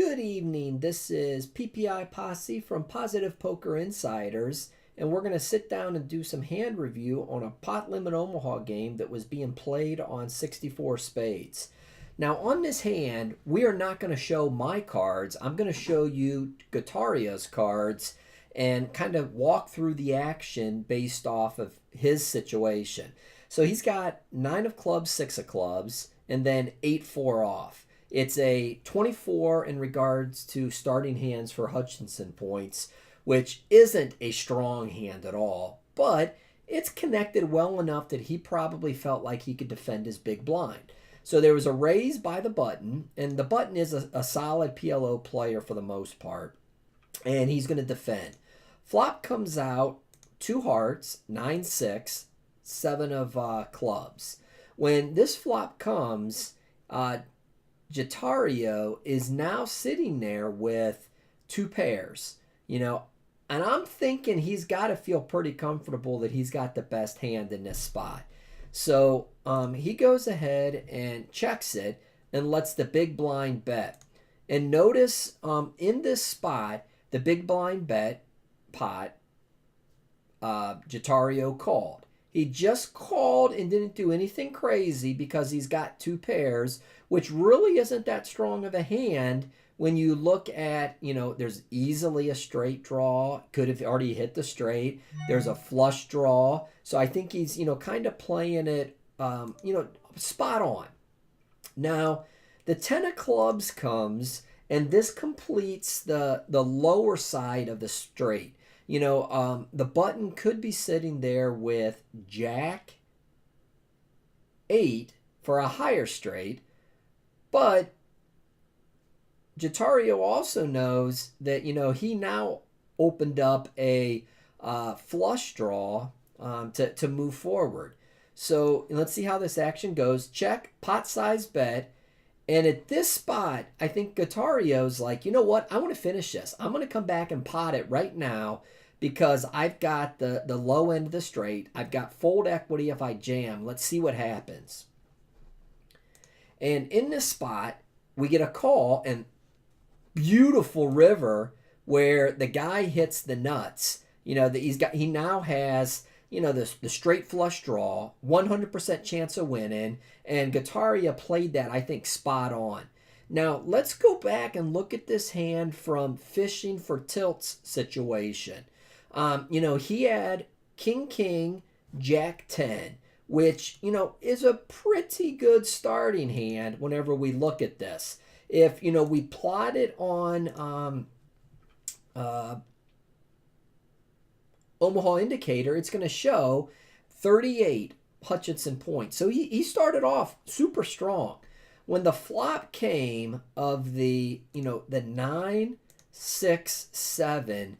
Good evening. This is PPI Posse from Positive Poker Insiders, and we're going to sit down and do some hand review on a pot limit Omaha game that was being played on 64 spades. Now, on this hand, we are not going to show my cards. I'm going to show you Guitario's cards and kind of walk through the action based off of his situation. So he's got 9 of clubs, 6 of clubs, and then 8-4 off. It's a 24 in regards to starting hands for Hutchinson points, which isn't a strong hand at all, but it's connected well enough that he probably felt like he could defend his big blind. So there was a raise by the button, and the button is a solid PLO player for the most part, and he's going to defend. Flop comes out 2 hearts, 9-6, 7 of clubs. When this flop comes, Guitario is now sitting there with 2 pairs, and I'm thinking he's got to feel pretty comfortable that he's got the best hand in this spot. So he goes ahead and checks it and lets the big blind bet. And notice in this spot, the big blind bet pot, Guitario called. He just called and didn't do anything crazy because he's got 2 pairs, which really isn't that strong of a hand when you look at, there's easily a straight draw. Could have already hit the straight. There's a flush draw. So I think he's, kind of playing it, spot on. Now, the 10 of clubs comes, and this completes the lower side of the straight. The button could be sitting there with Jack 8 for a higher straight, but Guitario also knows that, he now opened up a flush draw to move forward. So let's see how this action goes. Check, pot size bet. And at this spot, I think Guitario's like, you know what? I want to finish this. I'm going to come back and pot it right now because I've got the low end of the straight. I've got fold equity if I jam. Let's see what happens. And in this spot, we get a call and beautiful river where the guy hits the nuts. He now has the straight flush draw, 100% chance of winning, and Guitario played that, I think, spot on. Now, let's go back and look at this hand from fishing for tilts situation. He had King, Jack 10, which, is a pretty good starting hand whenever we look at this. If, we plot it on Omaha Indicator, it's going to show 38 Hutchinson points. So he started off super strong. When the flop came of the 9, 6, 7,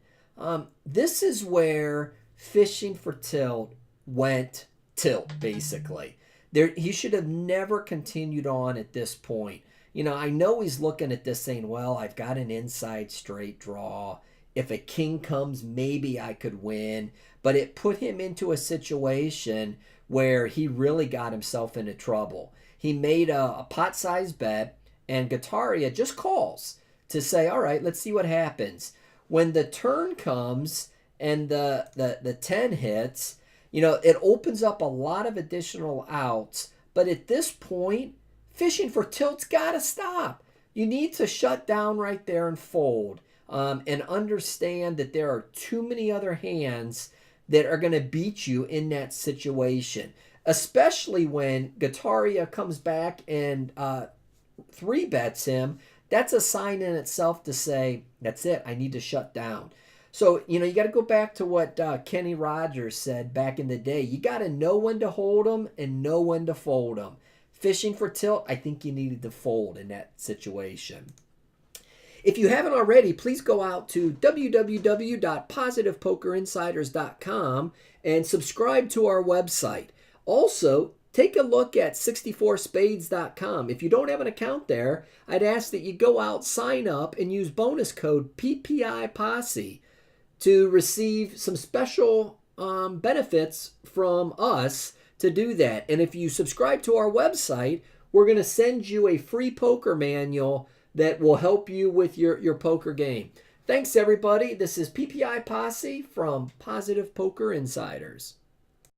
this is where fishing for tilt went tilt, basically. He should have never continued on at this point. I know he's looking at this saying, well, I've got an inside straight draw. If a king comes, maybe I could win. But it put him into a situation where he really got himself into trouble. He made a pot-sized bet, and Guitario just calls to say, all right, let's see what happens. When the turn comes and the 10 hits, it opens up a lot of additional outs. But at this point, fishing for tilt's got to stop. You need to shut down right there and fold. And understand that there are too many other hands that are going to beat you in that situation, especially when Guitario comes back and 3-bets him. That's a sign in itself to say, that's it, I need to shut down. So, you got to go back to what Kenny Rogers said back in the day. You got to know when to hold them and know when to fold them. Fishing for tilt, I think you needed to fold in that situation. If you haven't already, please go out to www.positivepokerinsiders.com and subscribe to our website. Also, take a look at 64spades.com. If you don't have an account there, I'd ask that you go out, sign up, and use bonus code PPI Posse to receive some special benefits from us to do that. And if you subscribe to our website, we're going to send you a free poker manual that will help you with your poker game. Thanks, everybody. This is PPI Posse from Positive Poker Insiders.